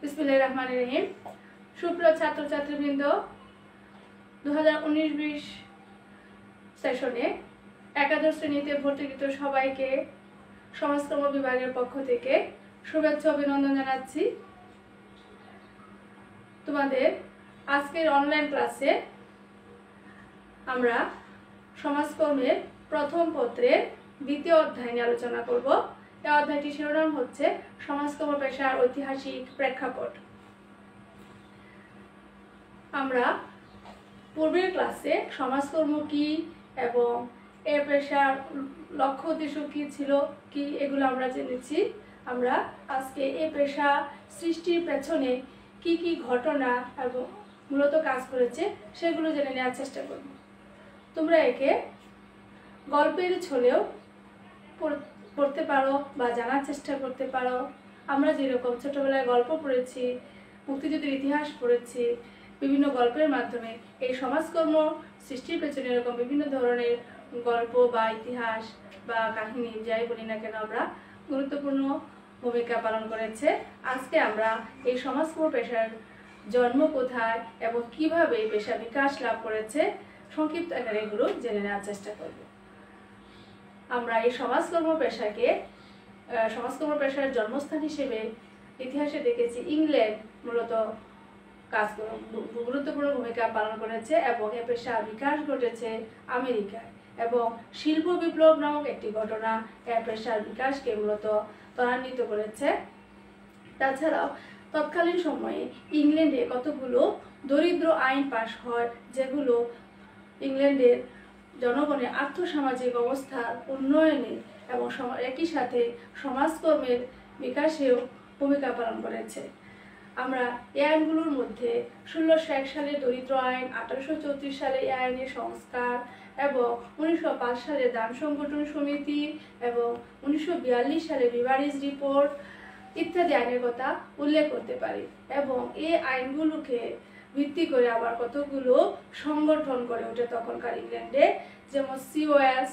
বিসমিল্লাহির রহমানির রহিম। সুপ্রিয় ছাত্রছাত্রীবৃন্দ, 2019-20 সেশনে একাদশ শ্রেণীতে ভর্তিকৃত সবাইকে সমাজকর্ম বিভাগের পক্ষ থেকে শুভেচ্ছা অভিনন্দন জানাচ্ছি। তোমাদের আজকের অনলাইন ক্লাসে আমরা সমাজকর্মের প্রথম পত্রের দ্বিতীয় অধ্যায় নিয়ে আলোচনা করব। এই অধ্যায়টির শিরোনাম হচ্ছে সমাজকর্ম পেশার ঐতিহাসিক প্রেক্ষাপট। আমরা পূর্বের ক্লাসে সমাজকর্ম কি এবং এ পেশার লক্ষ্য উদ্দেশ্য কি ছিল কি এগুলো আমরা জেনেছি। আমরা আজকে এ পেশা সৃষ্টির পেছনে কি কি ঘটনা এবং মূলত কাজ করেছে সেগুলো জেনে নেওয়ার চেষ্টা করব। তোমরা একে গল্পের ছলেও পড়তে পারো বা জানার চেষ্টা করতে পারো। আমরা যেরকম ছোটবেলায় গল্প পড়েছি, মুক্তিযুদ্ধের ইতিহাস পড়েছি, বিভিন্ন গল্পের মাধ্যমে এই সমাজকর্ম সৃষ্টির পেছনে এরকম বিভিন্ন ধরনের গল্প বা ইতিহাস বা কাহিনী যাই বলি না কেন আমরা গুরুত্বপূর্ণ ভূমিকা পালন করেছে। আজকে আমরা এই সমাজকর্ম পেশার জন্ম কোথায় এবং কিভাবে এই পেশা বিকাশ লাভ করেছে সংক্ষিপ্ত আকারে এগুলো জেনে নেওয়ার চেষ্টা করব। আমরা এই সমাজকর্ম পেশার জন্মস্থান হিসেবে ইতিহাসে দেখেছি ইংল্যান্ড মূলত গুরুত্বপূর্ণ ভূমিকা পালন করেছে এবং এ পেশার বিকাশ ঘটেছে আমেরিকায়, এবং শিল্প বিপ্লব নামক একটি ঘটনা এ পেশার বিকাশকে মূলত ত্বরান্বিত করেছে। তাছাড়াও তৎকালীন সময়ে ইংল্যান্ডে কতগুলো দরিদ্র আইন পাশ হয় যেগুলো ইংল্যান্ডের জনগণের আর্থসামাজিক অবস্থার উন্নয়নে এবং একই সাথে সমাজকর্মের বিকাশেও ভূমিকা পালন করেছে। আমরা এই আইনগুলোর মধ্যে 1601 সালে দরিদ্র আইন, 1834 সালে এই আইনের সংস্কার এবং 1905 সালে দান সংগঠন সমিতি এবং 1942 সালে বিভারিজ রিপোর্ট ইত্যাদি আইনের কথা উল্লেখ করতে পারি। এবং এই আইনগুলোকে ভিত্তি করে আবার কতগুলো সংগঠন করে ওঠে তখনকার ইংল্যান্ডে, যেমন COS,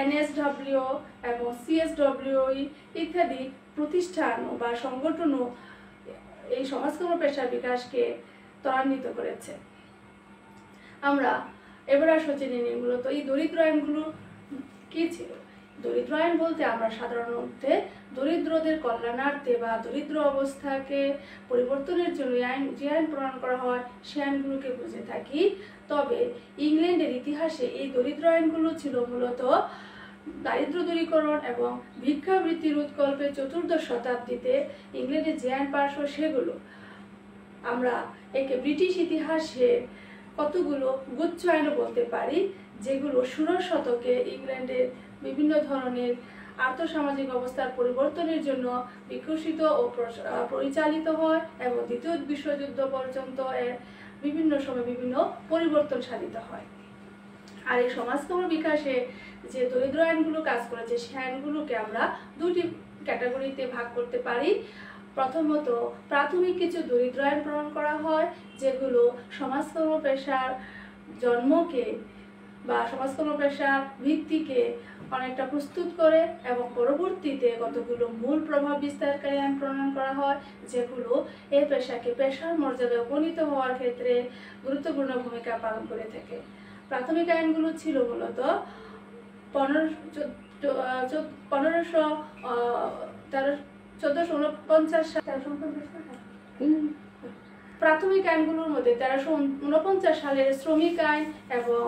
NSW এবং CSWE ইত্যাদি প্রতিষ্ঠান বা সংগঠনও এই সমাজকর্ম পেশার বিকাশকে ত্বরান্বিত করেছে। আমরা এবার আসলে জেনে নিই মূলত এই দরিদ্র আইনগুলো কি ছিল। দরিদ্র আইন বলতে আমরা সাধারণত দরিদ্রদের কল্যাণার্থে বা দরিদ্র অবস্থাকে পরিবর্তনের জন্য যে আইন প্রণয়ন করা হয় সে আইনগুলোকে বুঝে থাকি। তবে ইংল্যান্ডের ইতিহাসে এই দরিদ্র আইনগুলো ছিল মূলত দারিদ্র দূরীকরণ এবং ভিক্ষাবৃত্তির উৎকল্পে 14শ শতাব্দীতে ইংল্যান্ডে যে আইন পাশ হয় সেগুলো আমরা একে ব্রিটিশ ইতিহাসে কতগুলো গুচ্ছ আইনও বলতে পারি, যেগুলো 16 শতকে ইংল্যান্ডের বিভিন্ন ধরনের আর্থসামাজিক অবস্থার পরিবর্তনের জন্য বিকশিত ও পরিচালিত হয় এবং দ্বিতীয় বিশ্বযুদ্ধ পর্যন্ত এর বিভিন্ন সময় বিভিন্ন পরিবর্তন সাধিত হয়। আর এই সমাজকর্ম বিকাশে যে দরিদ্র আইনগুলো কাজ করেছে সে আইনগুলোকে আমরা দুটি ক্যাটাগরিতে ভাগ করতে পারি। প্রথমত প্রাথমিক কিছু দরিদ্র আইন প্রণয়ন করা হয় যেগুলো সমাজকর্ম পেশার জন্মকে বা সমাজকর্ম পেশার ভিত্তিকে অনেকটা প্রস্তুত করে, এবং পরবর্তীতে কতগুলো মূল প্রভাব বিস্তারকারী আইন প্রণয়ন করা হয় যেগুলো এই পেশাকে পেশার মর্যাদায় উপনীত হওয়ার ক্ষেত্রে গুরুত্বপূর্ণ ভূমিকা পালন করে থাকে। প্রাথমিক আইনগুলো ছিল মূলত 1449 সালে প্রাথমিক আইনগুলোর মধ্যে 1349 সালের শ্রমিক আইন এবং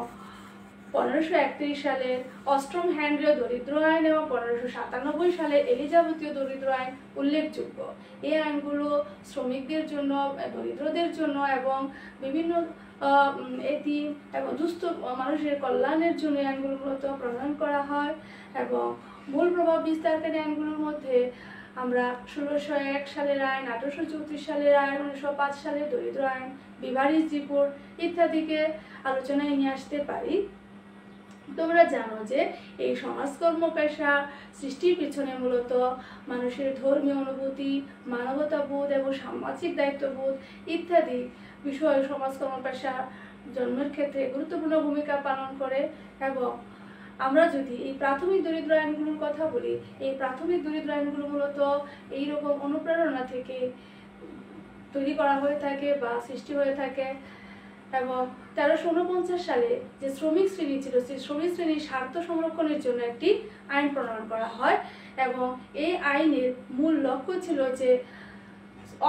1531 সালের অষ্টম হেনরীয় দরিদ্র আইন এবং 1597 সালের এলিজাবেথীয় দরিদ্র আইন উল্লেখযোগ্য। এই আইনগুলো শ্রমিকদের জন্য, দরিদ্রদের জন্য এবং বিভিন্ন এতিম এবং দুস্থ মানুষের কল্যাণের জন্য আইনগুলো মূলত প্রণয়ন করা হয়। এবং মূল প্রভাব বিস্তারকারী আইনগুলোর মধ্যে আমরা 1601 সালের আইন, 1834 সালের আইন, 1905 সালের দরিদ্র আইন, বিভারিজ রিপোর্ট ইত্যাদিকে আলোচনায় নিয়ে আসতে পারি। তোমরা জানো যে এই সমাজকর্ম পেশা সৃষ্টির পিছনে মূলত মানুষের ধর্মীয় অনুভূতি, মানবতাবোধ এবং সামাজিক দায়িত্ববোধ ইত্যাদি বিষয় সমাজকর্ম পেশা জন্মের ক্ষেত্রে গুরুত্বপূর্ণ ভূমিকা পালন করে। এবং আমরা যদি এই প্রাথমিক দরিদ্র আইনগুলোর কথা বলি, এই প্রাথমিক দরিদ্র আইনগুলো মূলত এইরকম অনুপ্রেরণা থেকে তৈরি করা হয়ে থাকে বা সৃষ্টি হয়ে থাকে। এবং 1349 সালে যে শ্রমিক শ্রেণী ছিল, সেই শ্রমিক শ্রেণীর স্বার্থ সংরক্ষণের জন্য একটি আইন প্রণয়ন করা হয় এবং এই আইনের মূল লক্ষ্য ছিল যে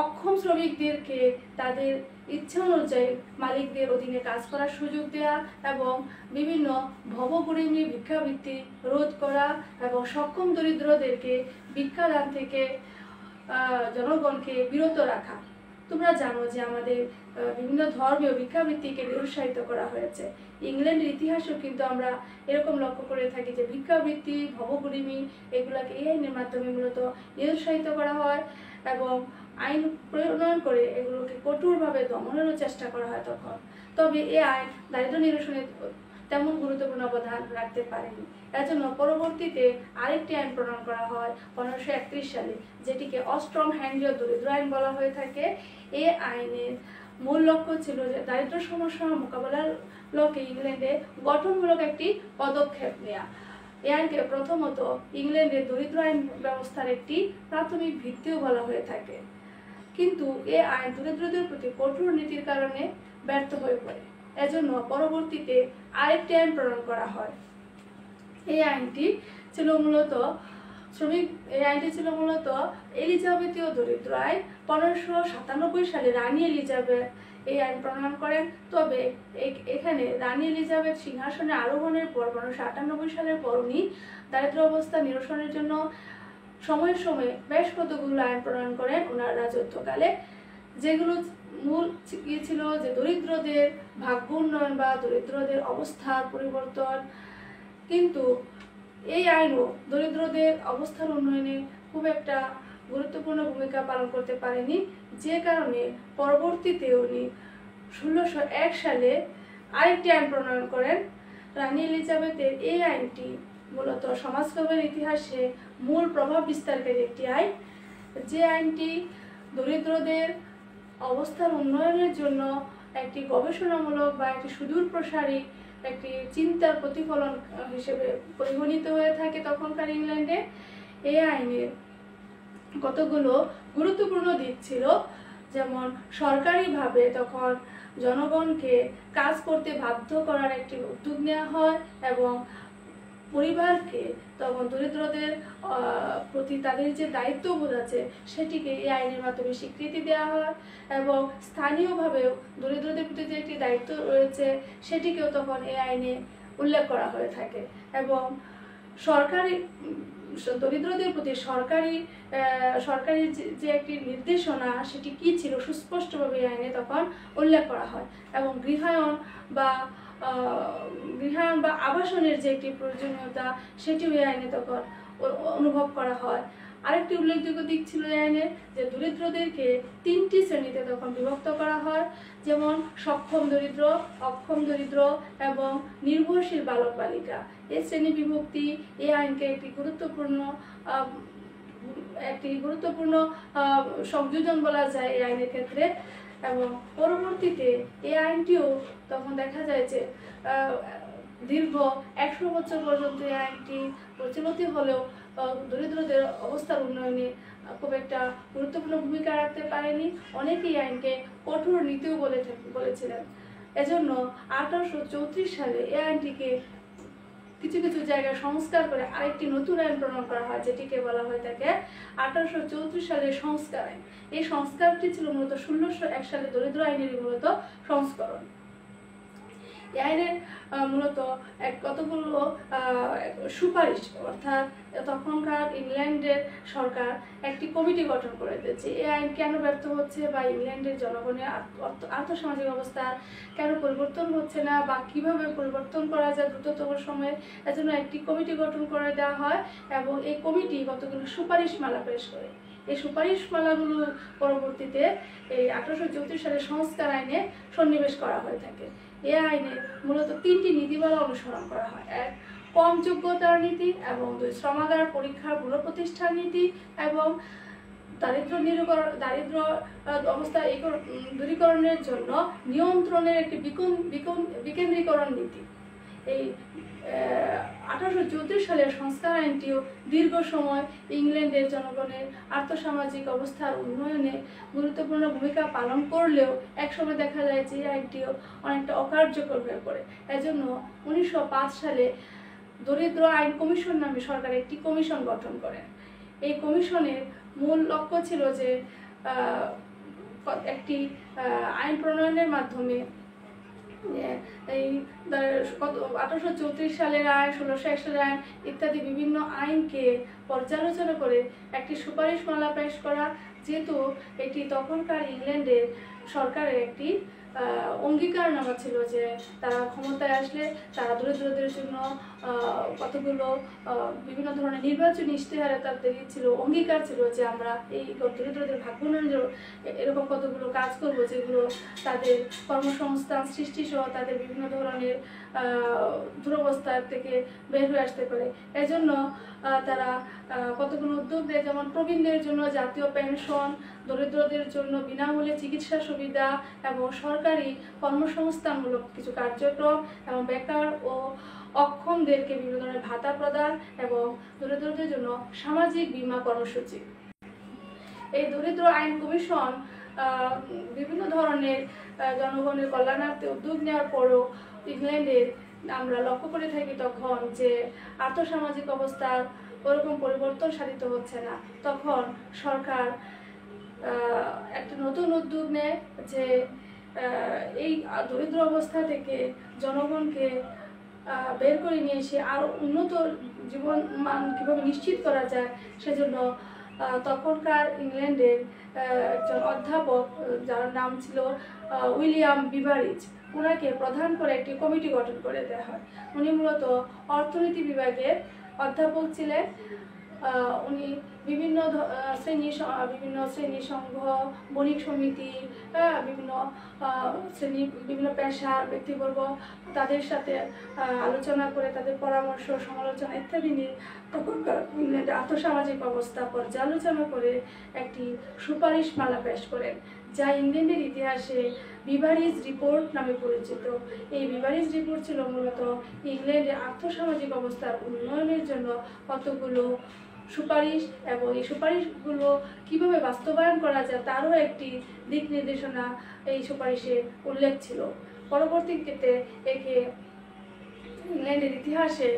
অক্ষম শ্রমিকদেরকে তাদের ইচ্ছা অনুযায়ী মালিকদের অধীনে কাজ করার সুযোগ দেওয়া এবং বিভিন্ন ভবগরিমী ভিক্ষাবৃত্তি রোধ করা এবং সক্ষম দরিদ্রদেরকে ভিক্ষাদান থেকে জনগণকে বিরত রাখা। তোমরা জানো যে আমাদের বিভিন্ন ধর্মীয় ভিক্ষাবৃত্তিকে নিরুৎসাহিত করা হয়েছে। ইংল্যান্ডের ইতিহাসেও কিন্তু আমরা এরকম লক্ষ্য করে থাকি যে ভিক্ষাবৃত্তি, ভবগরিমী এগুলাকে এই আইনের মাধ্যমে মূলত নিরুৎসাহিত করা হয় এবং আইন প্রণয়ন করে এগুলোকে কঠোরভাবে দমনেরও চেষ্টা করা হয় তখন। তবে এই আইন দারিদ্র নিরসনে তেমন গুরুত্বপূর্ণ অবদান রাখতে পারেনি। এজন্য পরবর্তীতে আরেকটি আইন প্রণয়ন করা হয় 1531 সালে, যেটিকে অষ্টম হ্যান্ডীয় দরিদ্র আইন বলা হয়ে থাকে। এই আইনের মূল লক্ষ্য ছিল যে দারিদ্র সমস্যা মোকাবেলার লক্ষ্যে ইংল্যান্ডে গঠনমূলক একটি পদক্ষেপ নেওয়া। এই আইনকে প্রথমত ইংল্যান্ডের দরিদ্র আইন ব্যবস্থার একটি প্রাথমিক ভিত্তিও বলা হয়ে থাকে, কিন্তু এই আইন দরিদ্রদের প্রতি কঠোর নীতির কারণে ব্যর্থ হয়ে পড়ে। এজন্য পরবর্তীতে আরেকটি আইন প্রণয়ন করা হয়। এই আইনটি ছিল মূলত এলিজাবেথীয় দরিদ্র আইন। 1597 সালে রানী এলিজাবেথ এই আইন প্রণয়ন করেন। তবে এখানে রানী এলিজাবেথ সিংহাসনে আরোহণের পর 1598 সালের পর উনি দারিদ্র অবস্থা নিরসনের জন্য সময়ে সময়ে বেশ কতগুলো আইন প্রণয়ন করেন ওনার রাজত্বকালে, যেগুলো মূল ছিল যে দরিদ্রদের ভাগ্য উন্নয়ন বা দরিদ্রদের অবস্থার পরিবর্তন। কিন্তু এই আইনও দরিদ্রদের অবস্থার উন্নয়নে খুব একটা গুরুত্বপূর্ণ ভূমিকা পালন করতে পারেনি, যে কারণে পরবর্তীতে উনি 1601 সালে আরেকটি আইন প্রণয়ন করেন। রানী এলিজাবেথের এই আইনটি মূলত সমাজকর্মের ইতিহাসে মূল প্রভাব বিস্তারকারী একটি আইন, যে আইনটি দরিদ্রদের অবস্থার উন্নয়নের জন্য একটি গবেষণামূলক বা একটি সুদূর প্রসারী একটি চিন্তার প্রতিফলন হিসেবে পরিগণিত হয়ে থাকে তখনকার ইংল্যান্ডে। এই আইনের কতগুলো গুরুত্বপূর্ণ দিক ছিল, যেমন সরকারিভাবে তখন জনগণকে কাজ করতে বাধ্য করার একটি উদ্যোগ নেওয়া হয় এবং পরিবারকে তখন দরিদ্রদের প্রতি তাদের যে দায়িত্ববোধ আছে সেটিকে এই আইনের মাধ্যমে স্বীকৃতি দেওয়া হয় এবং স্থানীয়ভাবেও দরিদ্রদের প্রতি যে একটি দায়িত্ব রয়েছে সেটিকেও তখন এই আইনে উল্লেখ করা হয়ে থাকে এবং সরকারি দরিদ্রদের প্রতি সরকারি যে একটি নির্দেশনা সেটি কি ছিল সুস্পষ্টভাবে এই আইনে তখন উল্লেখ করা হয় এবং গৃহায়ন বা আবাসনের যে একটি প্রয়োজনীয়তা সেটিও এই আইনে তখন অনুভব করা হয়। আরেকটি উল্লেখযোগ্য দিক ছিল এই আইনের যে দরিদ্রদেরকে 3টি শ্রেণীতে তখন বিভক্ত করা হয়, যেমন সক্ষম দরিদ্র, অক্ষম দরিদ্র এবং নির্ভরশীল বালক বালিকা। এই শ্রেণী বিভক্তি এই আইনকে একটি গুরুত্বপূর্ণ সংযোজন বলা যায় এই আইনের ক্ষেত্রে। এবং পরবর্তীতে এই আইনটিও তখন দেখা যায় যে দীর্ঘ 100 বছর পর্যন্ত এই আইনটি প্রচলিত হলেও দরিদ্রদের অবস্থার উন্নয়নে খুব একটা গুরুত্বপূর্ণ ভূমিকা রাখতে পারেনি। অনেকেই আইনকে কঠোর নীতিও বলেছিলেন। এজন্য 1834 সালে এই আইনটিকে কিছু কিছু জায়গায় সংস্কার করে আরেকটি নতুন আইন প্রণয়ন করা হয়, যেটিকে বলা হয়ে থাকে 1834 সালের সংস্কার আইন। এই সংস্কারটি ছিল মূলত 1601 সালে দরিদ্র আইনের মূলত সংস্করণ। এই আইনের মূলত কতগুলো সুপারিশ, অর্থাৎ তখনকার ইংল্যান্ডের সরকার একটি কমিটি গঠন করে দিয়েছে এই আইন কেন ব্যর্থ হচ্ছে বা ইংল্যান্ডের জনগণের আর্থসামাজিক অবস্থা কেন পরিবর্তন হচ্ছে না বা কিভাবে পরিবর্তন করা যায় দ্রুততম সময়ে, এজন্য একটি কমিটি গঠন করে দেওয়া হয় এবং এই কমিটি কতগুলো সুপারিশমালা পেশ করে। এই সুপারিশমালাগুলো পরবর্তীতে এই 1834 সালের সংস্কার আইনে সন্নিবেশ করা হয়ে থাকে। এই আইনে মূলত 3টি নীতিমালা অনুসরণ করা হয়। 1, কম যোগ্যতার নীতি এবং 2, শ্রমাগার পরীক্ষার পুনঃপ্রতিষ্ঠার নীতি এবং দারিদ্র অবস্থা দূরীকরণের জন্য নিয়ন্ত্রণের একটি বিকেন্দ্রীকরণ নীতি। এই 1834 সালের সংস্কার আইনটিও দীর্ঘ সময় ইংল্যান্ডের জনগণের আর্থসামাজিক অবস্থার উন্নয়নে গুরুত্বপূর্ণ ভূমিকা পালন করলেও একসময় দেখা যায় যে আইনটিও অনেকটা অকার্যকর হয়ে পড়ে। এজন্য 1905 সালে দরিদ্র আইন কমিশন নামে সরকার একটি কমিশন গঠন করেন। এই কমিশনের মূল লক্ষ্য ছিল যে একটি আইন প্রণয়নের মাধ্যমে এই 1834 সালের আইন, 1601 সালের আইন ইত্যাদি বিভিন্ন আইনকে পর্যালোচনা করে একটি সুপারিশমালা পেশ করা, যেহেতু এটি তখনকার ইংল্যান্ডের সরকারের একটি অঙ্গীকারনামা ছিল যে তারা ক্ষমতায় আসলে তারা দরিদ্রদের জন্য কতগুলো বিভিন্ন ধরনের নির্বাচনী ইশতেহারে তাদের ছিল, অঙ্গীকার ছিল যে আমরা এই দরিদ্রদের ভাগ্য উন্নয়নের এরকম কতগুলো কাজ করব যেগুলো তাদের কর্মসংস্থান সৃষ্টি সহ তাদের বিভিন্ন ধরনের দুরবস্থা থেকে বের হয়ে আসতে পারে। এজন্য তারা কতগুলো উদ্যোগ দেয়, যেমন প্রবীণদের জন্য জাতীয় পেনশন, দরিদ্রদের জন্য বিনামূল্যে চিকিৎসা সুবিধা এবং সরকারি কর্মসংস্থানমূলক কিছু কার্যক্রম এবং বেকার ও অক্ষমদেরকে বিভিন্ন ধরনের ভাতা প্রদান এবং দরিদ্রদের জন্য সামাজিক বীমা কর্মসূচি। এই দরিদ্র আইন কমিশন বিভিন্ন ধরনের জনগণের কল্যাণার্থে উদ্যোগ নেওয়ার পরও ইংল্যান্ডের আমরা লক্ষ্য করে থাকি তখন যে আর্থসামাজিক অবস্থার ওরকম পরিবর্তন সাধিত হচ্ছে না। তখন সরকার একটা নতুন উদ্যোগ নেয় যে এই দরিদ্র অবস্থা থেকে জনগণকে বের করে নিয়ে এসে আরও উন্নত জীবন মান কীভাবে নিশ্চিত করা যায় সেজন্য তখনকার ইংল্যান্ডের একজন অধ্যাপক যার নাম ছিল উইলিয়াম বিভারিজ, ওনাকে প্রধান করে একটি কমিটি গঠন করে দেওয়া হয়। উনি মূলত অর্থনীতি বিভাগের অধ্যাপক ছিলেন। উনি বিভিন্ন শ্রেণী সংঘ, বণিক সমিতি, বিভিন্ন পেশার ব্যক্তিবর্গ তাদের সাথে আলোচনা করে তাদের পরামর্শ, সমালোচনা ইত্যাদি নিয়ে তখনকার ইংল্যান্ডের আর্থসামাজিক অবস্থা পর্যালোচনা করে একটি সুপারিশমালা পেশ করেন, যা ইংল্যান্ডের ইতিহাসে বিভারিজ রিপোর্ট নামে পরিচিত। এই বিভারিজ রিপোর্ট ছিল মূলত ইংল্যান্ডের আর্থসামাজিক অবস্থার উন্নয়নের জন্য কতগুলো সুপারিশ এবং এই সুপারিশগুলো কিভাবে বাস্তবায়ন করা যায় তারও একটি দিক নির্দেশনা এই সুপারিশে উল্লেখ ছিল। পরবর্তীতে একে ইংল্যান্ডের ইতিহাসে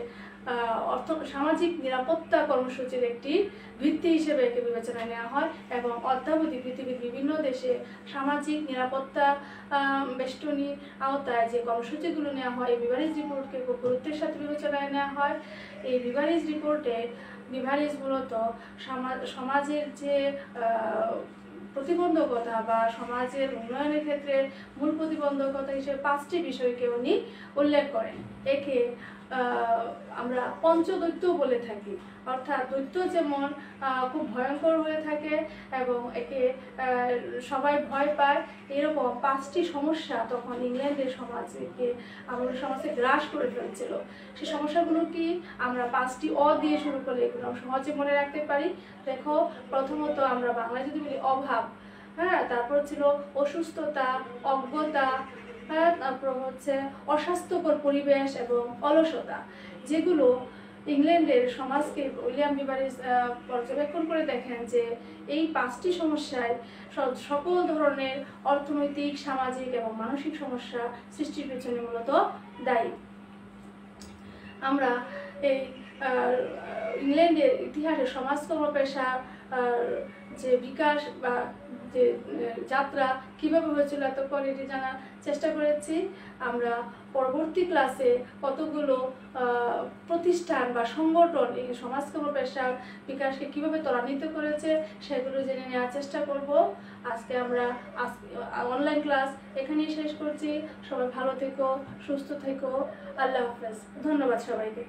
সামাজিক নিরাপত্তা কর্মসূচির একটি ভিত্তি হিসেবে একে বিবেচনায় নেওয়া হয় এবং অদ্যাবধি পৃথিবীর বিভিন্ন দেশে সামাজিক নিরাপত্তা বেষ্টনী আওতায় যে কর্মসূচিগুলো নেওয়া হয় এই বিভারিজ রিপোর্টকে খুব গুরুত্বের সাথে বিবেচনায় নেওয়া হয়। এই বিভারিজ রিপোর্টে বিভারিজ মূলত সমাজের যে প্রতিবন্ধকতা বা সমাজের উন্নয়নের ক্ষেত্রে মূল প্রতিবন্ধকতা হিসেবে 5টি বিষয়কে উনি উল্লেখ করেন। একে আমরা পঞ্চদৈত্য বলে থাকি, অর্থাৎ দৈত্য যেমন খুব ভয়ঙ্কর হয়ে থাকে এবং একে সবাই ভয় পায়, এরকম 5টি সমস্যা তখন ইংল্যান্ডের সমাজকে আমাদের সমাজে গ্রাস করে ফেলছিল। সেই সমস্যাগুলো কি আমরা 5টি অ দিয়ে শুরু করলে এগুলো সহজে মনে রাখতে পারি। দেখো, প্রথমত আমরা বাংলায় যদি বলি অভাব, হ্যাঁ, তারপর ছিল অসুস্থতা, অজ্ঞতা, তারপর হচ্ছে অস্বাস্থ্যকর পরিবেশ এবং অলসতা, যেগুলো ইংল্যান্ডের সমাজকে উইলিয়াম বিভারিজ পর্যবেক্ষণ করে দেখেন যে এই 5টি সমস্যায় সকল ধরনের অর্থনৈতিক, সামাজিক এবং মানসিক সমস্যা সৃষ্টির পেছনে মূলত দায়ী। আমরা এই ইংল্যান্ডের ইতিহাসে সমাজকর্ম পেশা যে বিকাশ বা যে যাত্রা কীভাবে হয়েছিল এতক্ষণ এটি জানার চেষ্টা করেছি। আমরা পরবর্তী ক্লাসে কতগুলো প্রতিষ্ঠান বা সংগঠন এই সমাজকর্ম পেশার বিকাশকে কীভাবে ত্বরান্বিত করেছে সেগুলো জেনে নেওয়ার চেষ্টা করব। আজকে আমরা অনলাইন ক্লাস এখানেই শেষ করছি। সবাই ভালো থেকো, সুস্থ থেকো। আল্লাহ হাফেজ। ধন্যবাদ সবাইকে।